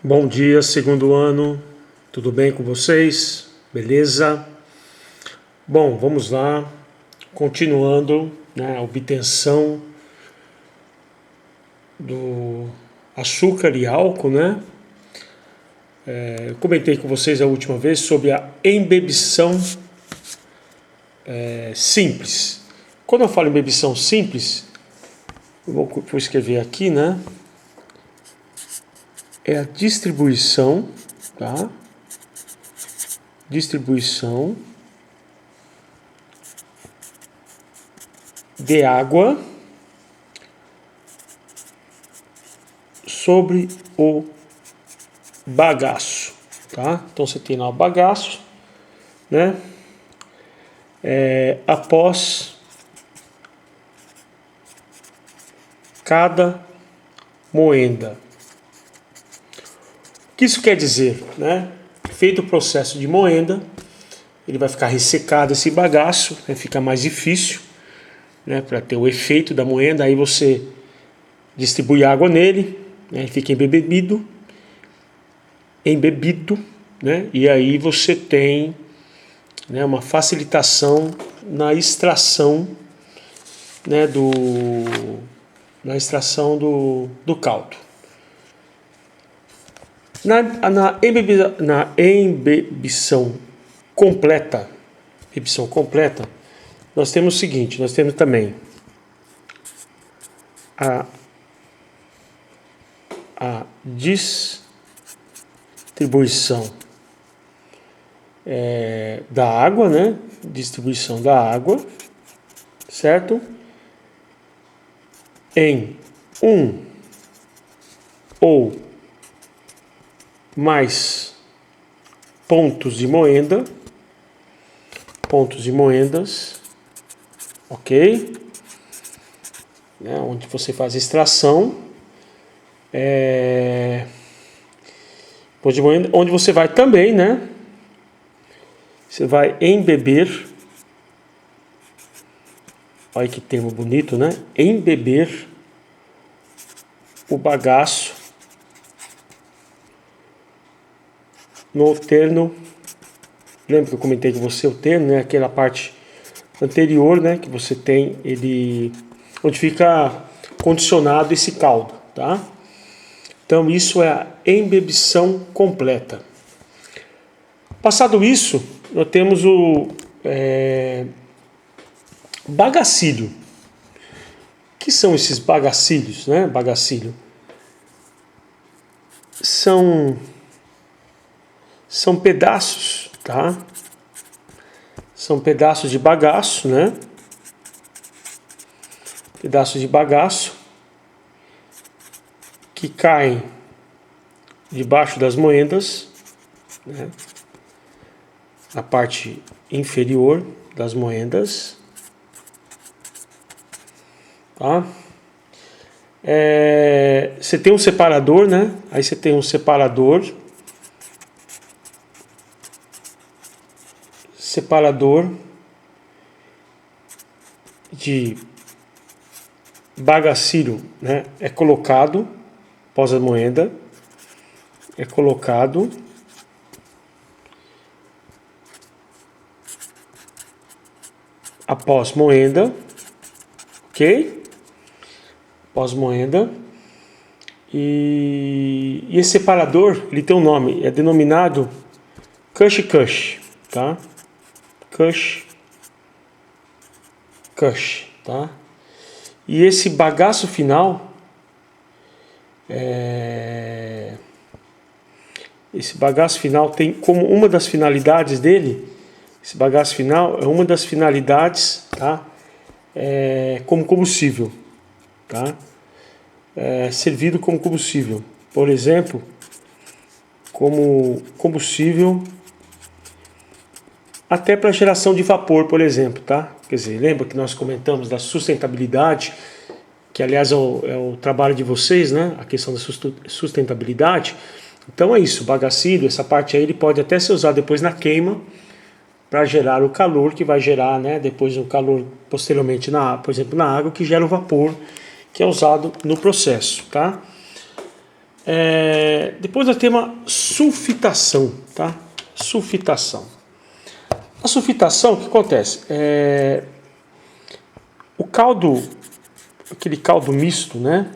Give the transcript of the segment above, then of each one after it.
Bom dia, segundo ano, tudo bem com vocês? Beleza? Bom, vamos lá, continuando, a obtenção do açúcar e álcool, Eu comentei com vocês a última vez sobre a embebição simples. Quando eu falo em embebição simples, eu vou escrever aqui, É a distribuição, tá? Distribuição de água sobre o bagaço, tá? Então você tem lá o bagaço, após cada moenda. O que isso quer dizer, Feito o processo de moenda, ele vai ficar ressecado esse bagaço, fica mais difícil, para ter o efeito da moenda. Aí você distribui água nele, ele fica embebido, e aí você tem uma facilitação na extração, do caldo. Na embebição completa, nós temos o seguinte, nós temos também a distribuição da água, distribuição da água, certo? Em um ou mais pontos de moendas, ok? Onde você faz extração, pontos de moenda, onde você vai também, Você vai embeber, olha que termo bonito, embeber o bagaço no terno. Lembra que eu comentei com você o terno, aquela parte anterior, que você tem ele onde fica condicionado esse caldo, tá? Então isso é a embebição completa. Passado isso, nós temos o bagacílio. O que são esses bagacílios, Bagacílio são pedaços, tá? São pedaços de bagaço, Pedaços de bagaço que caem debaixo das moendas, na parte inferior das moendas, tá? Você tem um separador, Aí você tem um separador de bagacílio, é colocado após a moenda, após moenda, ok? Após moenda. E esse separador, ele tem um nome, é denominado cush, tá? Cush, tá? E esse bagaço final, tem como uma das finalidades dele, esse bagaço final é uma das finalidades, tá? Como combustível, tá? Servido como combustível, por exemplo, como combustível até para geração de vapor, por exemplo, tá? Quer dizer, lembra que nós comentamos da sustentabilidade, que aliás é o trabalho de vocês, A questão da sustentabilidade. Então é isso, o bagacílio, essa parte aí, ele pode até ser usado depois na queima para gerar o calor que vai gerar, depois o calor posteriormente, por exemplo, na água, que gera o vapor que é usado no processo, tá? Depois nós temos a sulfitação, tá? Sulfitação. A sulfitação, o que acontece? O caldo, aquele caldo misto, né?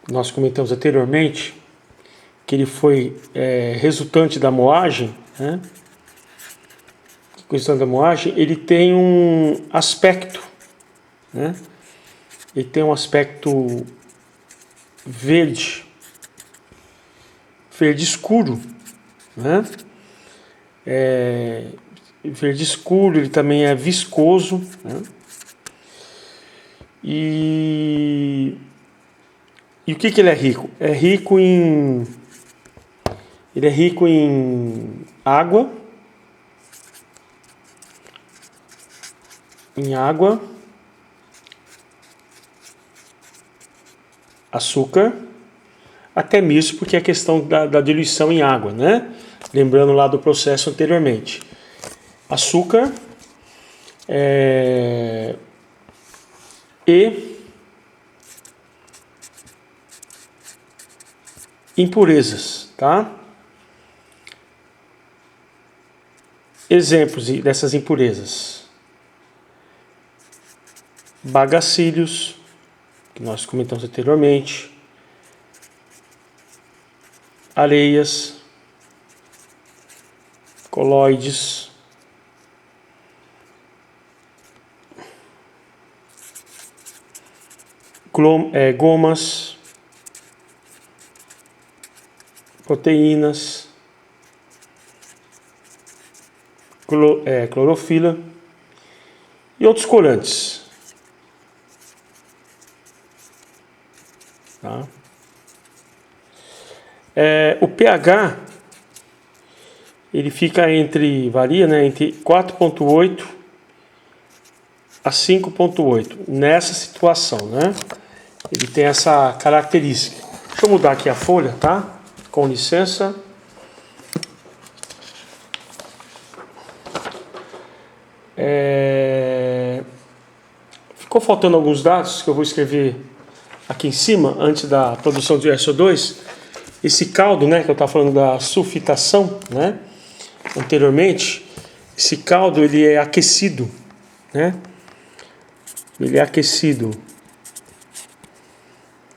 Nós comentamos anteriormente que ele foi resultante da moagem, né? Resultante da moagem, ele tem um aspecto, né? Ele tem um aspecto verde escuro, né? Verde escuro, ele também é viscoso, né? E o que ele é rico? Ele é rico em água, açúcar, até mesmo porque é a questão da diluição em água, né? Lembrando lá do processo anteriormente. Açúcar e impurezas, tá? Exemplos dessas impurezas: bagacílios, que nós comentamos anteriormente, areias, coloides, gomas, proteínas, clorofila e outros corantes. Tá? O pH ele fica varia, né, entre 4,8 a 5,8 nessa situação, né? Ele tem essa característica. Deixa eu mudar aqui a folha, tá? Com licença. Ficou faltando alguns dados que eu vou escrever aqui em cima, antes da produção de SO2. Esse caldo, né, que eu estava falando da sulfitação, né, anteriormente, esse caldo ele é aquecido, né? Ele é aquecido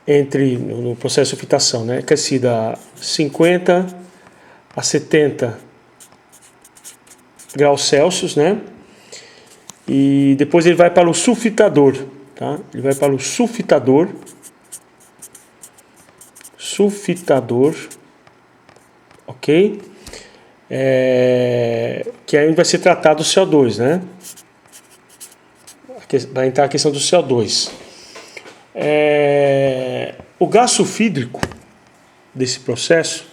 no processo de sulfitação, né, aquecido a 50 a 70 graus Celsius, né? E depois ele vai para o sulfitador, tá? Ele vai para o sulfitador, ok? Que aí vai ser tratado o CO2, né? Vai entrar a questão do CO2. O gás sulfídrico desse processo,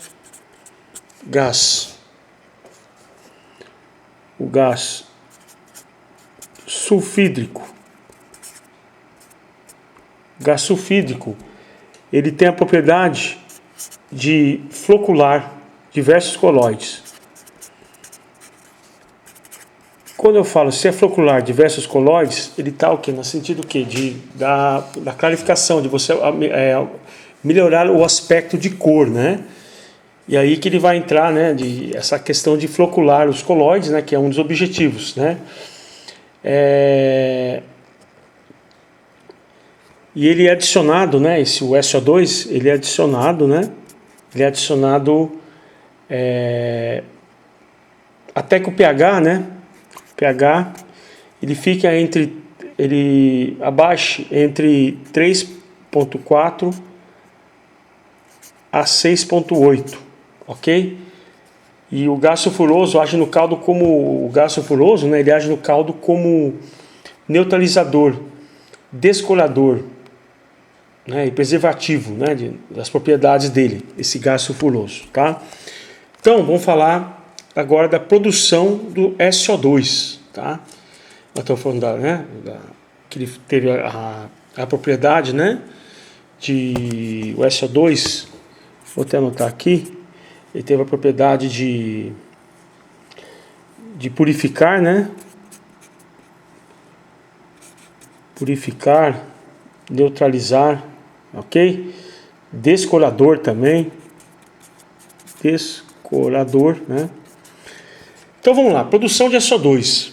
o gás sulfídrico, ele tem a propriedade de flocular diversos coloides. Quando eu falo se é flocular diversos coloides, ele está o quê? No sentido que da clarificação, de você melhorar o aspecto de cor, né? E aí que ele vai entrar, né, essa questão de flocular os coloides, né, que é um dos objetivos, né? E ele é adicionado, né, o SO2, ele é adicionado, né? Ele é adicionado até que o pH, né? pH ele fica abaixe entre 3,4 a 6,8, ok? E o gás sulfuroso age no caldo como né? Ele age no caldo como neutralizador, descolador, né? E preservativo, né? Das propriedades dele, esse gás sulfuroso, tá? Então vamos falar agora da produção do SO2, tá? Nós estamos falando que ele teve a propriedade, né, de o SO2, vou até anotar aqui, ele teve a propriedade de purificar, né? Purificar, neutralizar, ok? descorador também. Descorador, né? Então vamos lá, produção de SO2.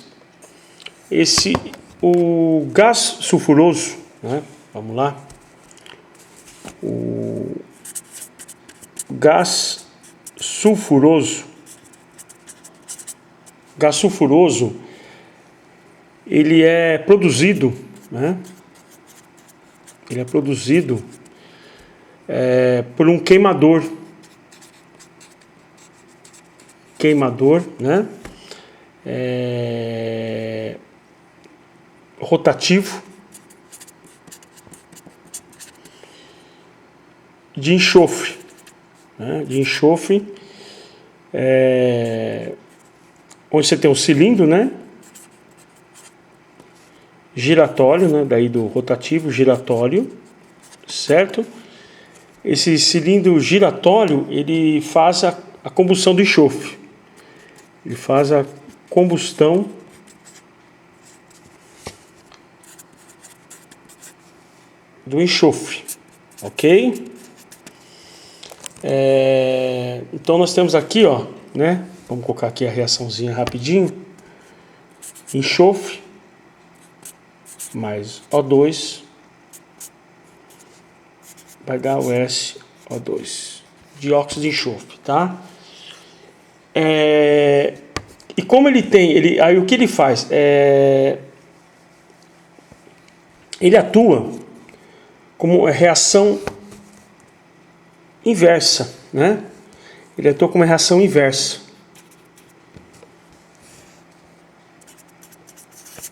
O gás sulfuroso, né? Vamos lá. O gás sulfuroso. Gás sulfuroso, ele é produzido, né? Ele é produzido por um queimador. Queimador, né? Rotativo de enxofre, né? De enxofre, onde você tem um cilindro, né? Giratório, né? Daí do rotativo, giratório, certo? Esse cilindro giratório, ele faz a combustão do enxofre. Ele faz a combustão do enxofre, ok? Então nós temos aqui, ó, né? Vamos colocar aqui a reaçãozinha rapidinho. Enxofre mais O2 vai dar o SO2, dióxido de enxofre, tá? E como ele tem, aí o que ele faz? Ele atua como reação inversa, né? Ele atua como reação inversa.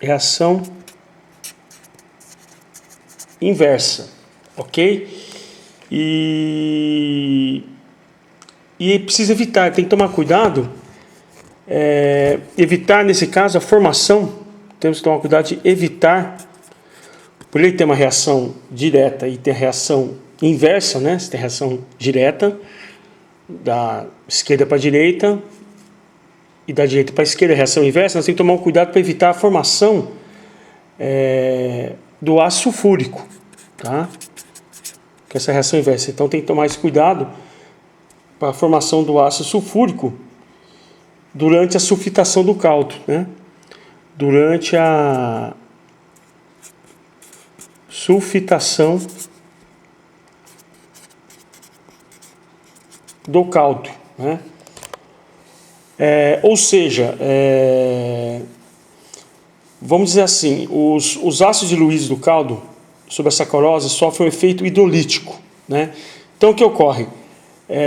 Reação inversa, ok? E precisa evitar, tem que tomar cuidado, evitar nesse caso a formação, temos que tomar cuidado de evitar, por ele ter uma reação direta e ter reação inversa, né? Se tem reação direta, da esquerda para a direita e da direita para a esquerda, reação inversa, nós temos que tomar um cuidado para evitar a formação do ácido sulfúrico, tá? Que essa reação inversa. Então tem que tomar esse cuidado para a formação do ácido sulfúrico durante a sulfitação do caldo, né? Durante a sulfitação do caldo, né? Ou seja, vamos dizer assim, os ácidos diluídos do caldo sobre a sacarose sofrem um efeito hidrolítico, né? Então o que ocorre?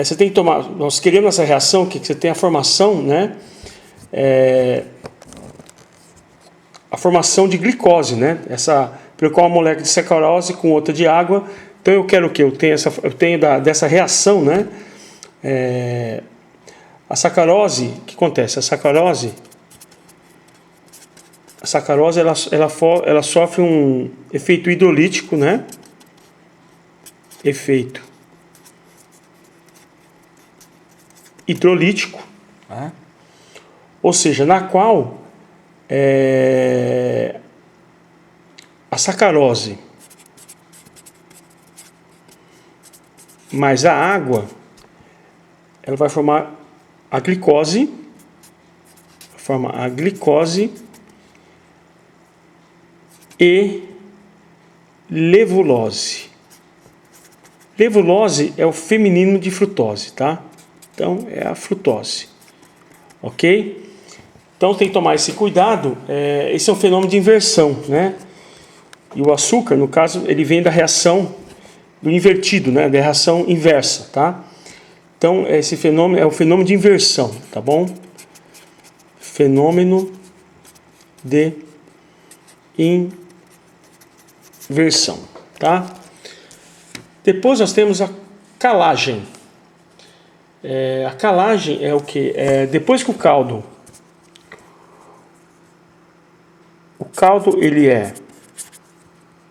Você tem que tomar, nós queremos essa reação que você tem a formação, né? A formação de glicose, né? Uma molécula de sacarose com outra de água. Então eu quero o que? Eu tenho dessa reação, né? A sacarose, o que acontece? A sacarose ela sofre um efeito hidrolítico, né? Efeito hidrolítico, né? Ou seja, na qual a sacarose mais a água, ela vai formar a glicose, e levulose. Levulose é o feminino de frutose, tá? Então é a frutose, ok? Então tem que tomar esse cuidado. Esse é um fenômeno de inversão, né? E o açúcar, no caso, ele vem da reação do invertido, né? Da reação inversa, tá? Então esse fenômeno é o fenômeno de inversão, tá bom? Fenômeno de inversão, tá? Depois nós temos a calagem. A calagem é o que? Depois que o caldo ele é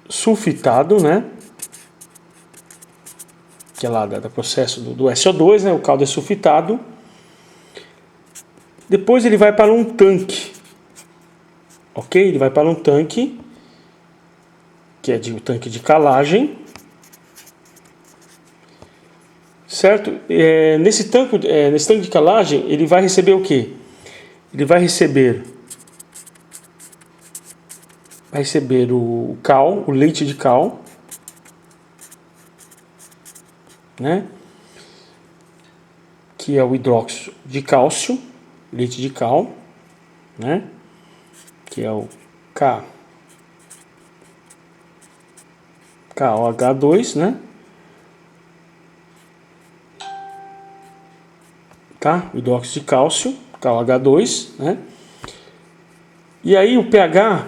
sulfitado, né? Que é lá do processo do SO2, né? O caldo é sulfitado. Depois ele vai para um tanque, ok? Ele vai para um tanque, que é o tanque de calagem. certo? Nesse tanque de calagem, ele vai receber o quê? Ele vai receber o cal, o leite de cal, né? Que é o hidróxido de cálcio, leite de cal, né? Que é o KOH2, né? Tá? Hidróxido de cálcio, KOH2, né? E aí o pH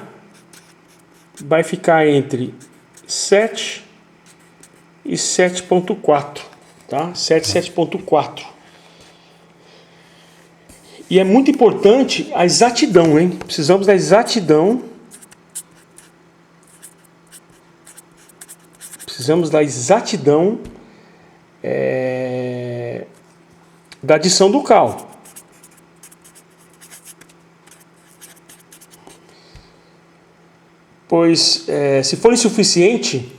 vai ficar entre 7 e 7,4, tá? 7 e 7,4. E é muito importante a exatidão, hein? Precisamos da exatidão. Precisamos da exatidão da adição do cal. Pois, se for insuficiente,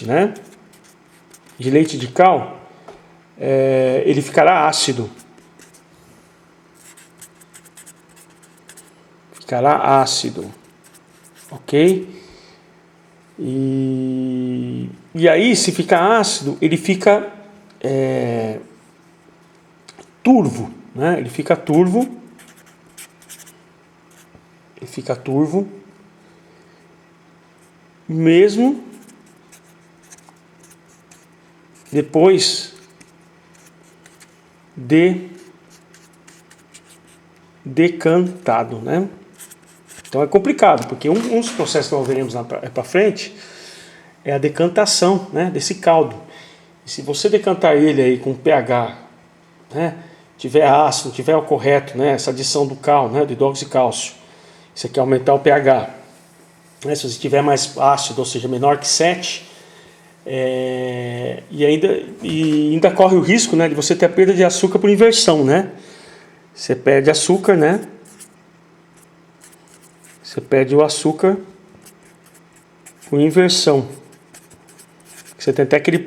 né, de leite de cal, ele ficará ácido. Ok? E aí, se ficar ácido, ele fica turvo, né? Ele fica turvo. Mesmo depois de decantado, né? Então é complicado, porque um dos processos que nós veremos para frente é a decantação, né, desse caldo. E se você decantar ele aí com pH, né, tiver ácido, tiver o correto, né, essa adição do cal, né, do hidróxido de cálcio, isso aqui é aumentar o pH. Né, se você tiver mais ácido, ou seja, menor que 7, e ainda corre o risco, né, de você ter a perda de açúcar por inversão, né? Você perde açúcar, né? Você perde o açúcar por inversão. Você tem até aquele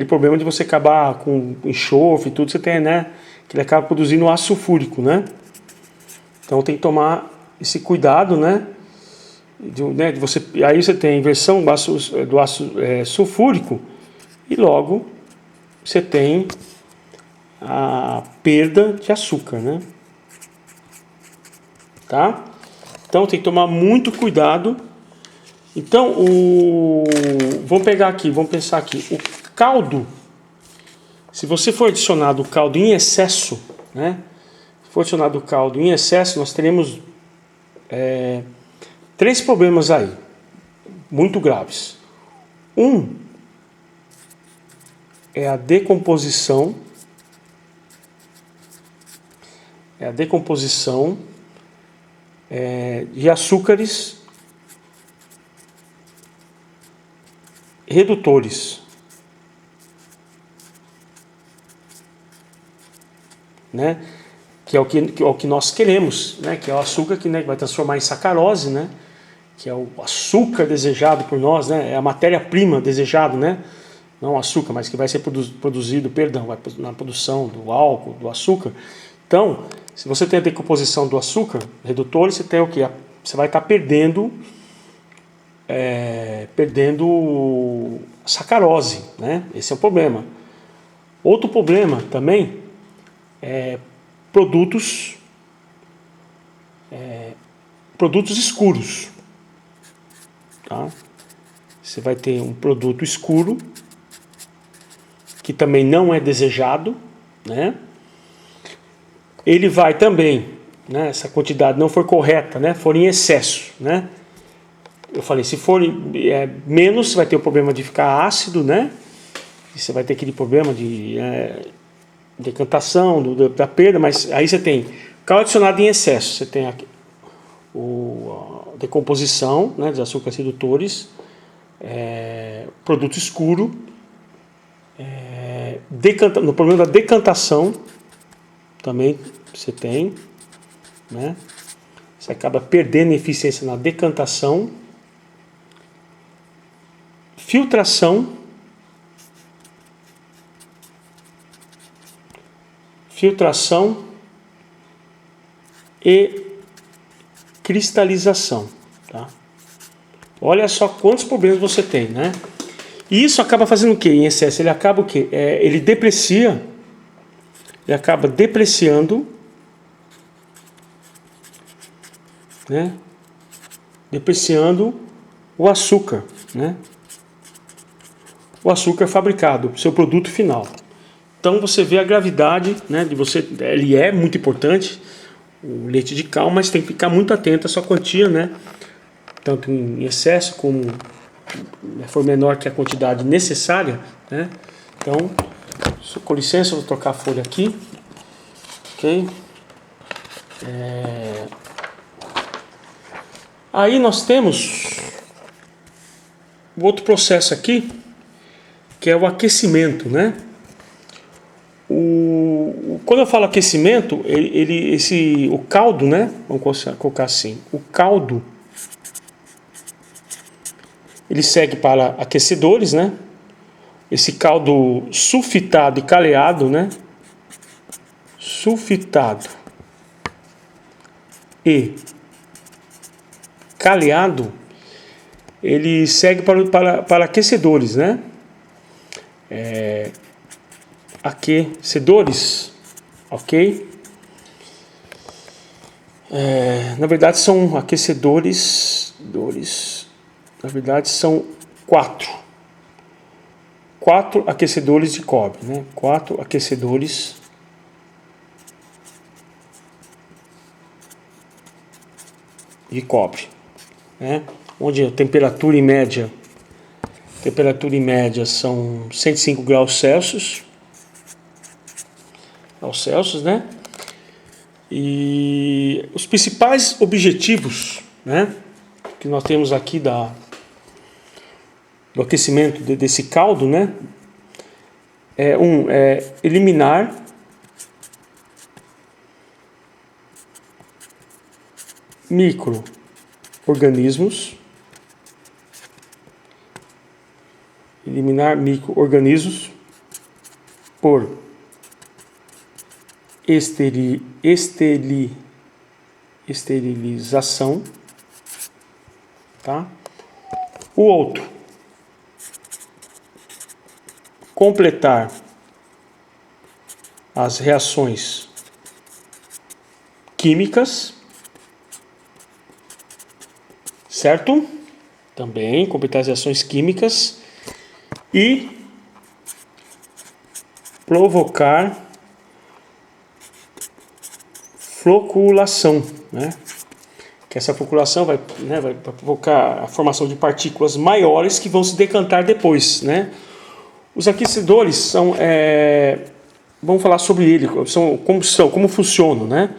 problema de você acabar com enxofre e tudo, você tem, né? Que ele acaba produzindo ácido sulfúrico, né? Então tem que tomar esse cuidado, né? De você, aí você tem a inversão do ácido sulfúrico e logo você tem a perda de açúcar, né? Tá? Então tem que tomar muito cuidado. Então, vamos pensar aqui, o caldo, se você for adicionado o caldo em excesso, né? Se for adicionado o caldo em excesso, nós teremos 3 problemas aí, muito graves. Um é a decomposição, de açúcares redutores, né? Que é o que nós queremos, né? Que é o açúcar que, né, vai transformar em sacarose, né? Que é o açúcar desejado por nós, né? É a matéria-prima desejada, né? Não o açúcar, mas que vai ser produzido, na produção do álcool, do açúcar. Então, se você tem a decomposição do açúcar redutor, você tem o que? Você vai estar perdendo sacarose, né? Esse é o problema. Outro problema também é produtos escuros, tá? Você vai ter um produto escuro que também não é desejado, né? Ele vai também, né, essa quantidade não for correta, né, for em excesso, né? Eu falei, se for menos, você vai ter o problema de ficar ácido, né? E você vai ter aquele problema de decantação, da perda, mas aí você tem cal adicionado em excesso, você tem a decomposição, né, de açúcares redutores, produto escuro, no problema da decantação também você tem, né? Você acaba perdendo eficiência na decantação, filtração e cristalização, tá? Olha só quantos problemas você tem, né? E isso acaba fazendo o que em excesso? Ele acaba o quê? Ele acaba depreciando, né? Depreciando o açúcar, né? O açúcar fabricado, seu produto final. Então você vê a gravidade, né, de você. Ele é muito importante, o leite de cal, mas tem que ficar muito atento à sua quantia, né? Tanto em excesso como for menor que a quantidade necessária, né? Então, com licença, eu vou trocar a folha aqui, ok? Aí nós temos o outro processo aqui, que é o aquecimento, né? Quando eu falo aquecimento, o caldo, né? Vamos colocar assim, o caldo, ele segue para aquecedores, né? Esse caldo sulfitado e caleado, né? Sulfitado e caleado, ele segue para aquecedores, né? Aquecedores, ok? Na verdade são aquecedores, na verdade são quatro aquecedores de cobre, né? 4 aquecedores de cobre, né? Onde a temperatura em média são 105 graus Celsius, né? E os principais objetivos, né, que nós temos aqui do aquecimento desse caldo, né, é eliminar micro-organismos, por esterilização, tá? O outro, completar as reações químicas, certo? Também completar as reações químicas e provocar floculação, né? Que essa floculação vai provocar a formação de partículas maiores que vão se decantar depois, né? Os aquecedores são, vamos falar sobre ele, como funcionam, né?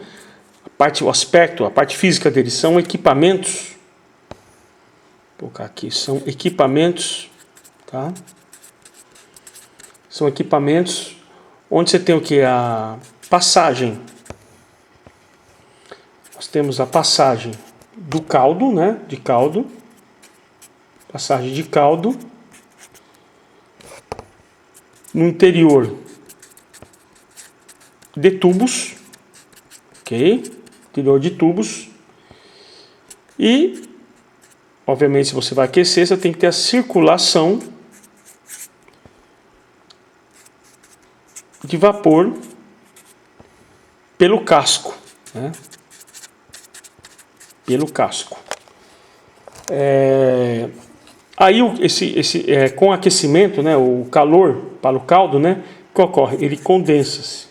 O aspecto, a parte física deles são equipamentos. Vou colocar aqui, são equipamentos, tá? São equipamentos onde você tem o que? A passagem. Nós temos a passagem do caldo, né? Passagem de caldo no interior de tubos, ok? Interior de tubos. E, obviamente, se você vai aquecer, você tem que ter a circulação de vapor pelo casco, né? Pelo casco. Aí com aquecimento, né, o calor para o caldo, né, o que ocorre? Ele condensa-se.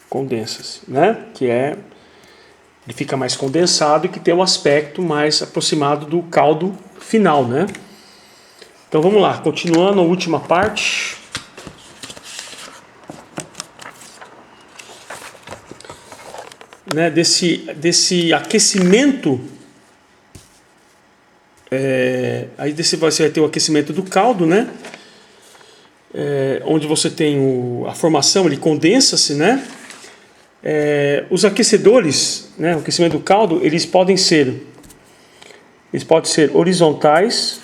Condensa-se, né? Ele fica mais condensado e que tem um aspecto mais aproximado do caldo final, né? Então vamos lá, continuando a última parte. Né, desse aquecimento, aí você vai ter o aquecimento do caldo, né? Onde você tem a formação, ele condensa-se, né? Os aquecedores, né, o aquecimento do caldo, eles podem ser horizontais,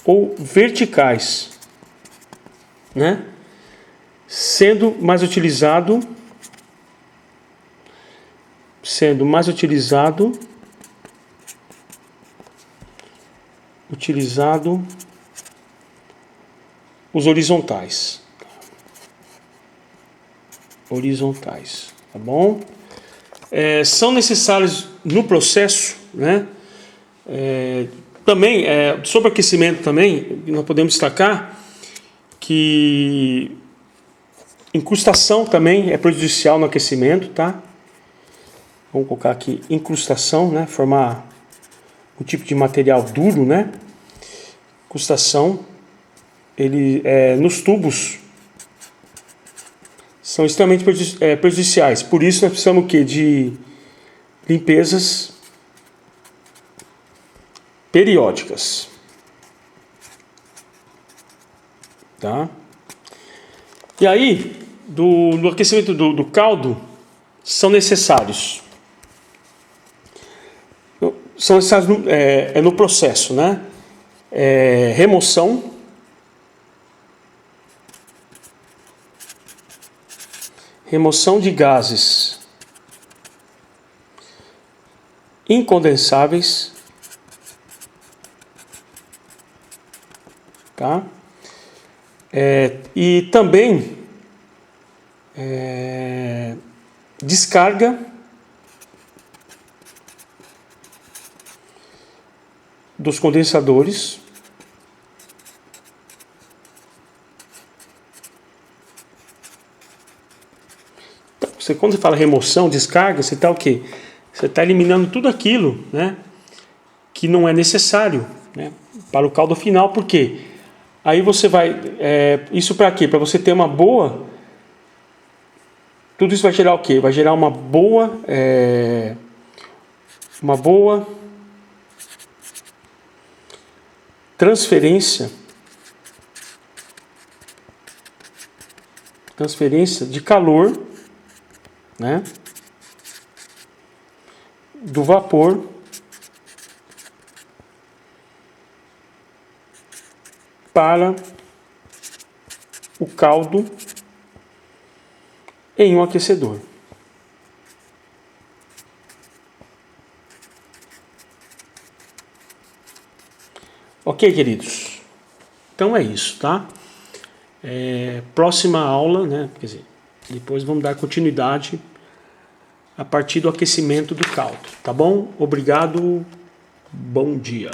ou verticais, né? Sendo mais utilizado os horizontais, tá bom? São necessários no processo, né? Também, sobre aquecimento também, nós podemos destacar que incrustação também é prejudicial no aquecimento, tá? Vamos colocar aqui incrustação, né? Formar um tipo de material duro, né? Incrustação, ele nos tubos são extremamente prejudiciais. Por isso nós precisamos o quê? De limpezas periódicas, tá? E aí, do aquecimento do caldo, são necessários no processo, né? Remoção de gases incondensáveis, tá? E também descarga dos condensadores, então, quando você fala remoção, descarga, você está o quê? Você está eliminando tudo aquilo, né, que não é necessário, né, para o caldo final. Por quê? Aí você vai... isso para quê? Para você ter uma boa... Tudo isso vai gerar o quê? Vai gerar uma boa transferência de calor, né, do vapor para o caldo em um aquecedor. Ok, queridos? Então é isso, tá? Próxima aula, né? Quer dizer, depois vamos dar continuidade a partir do aquecimento do caldo, tá bom? Obrigado, bom dia.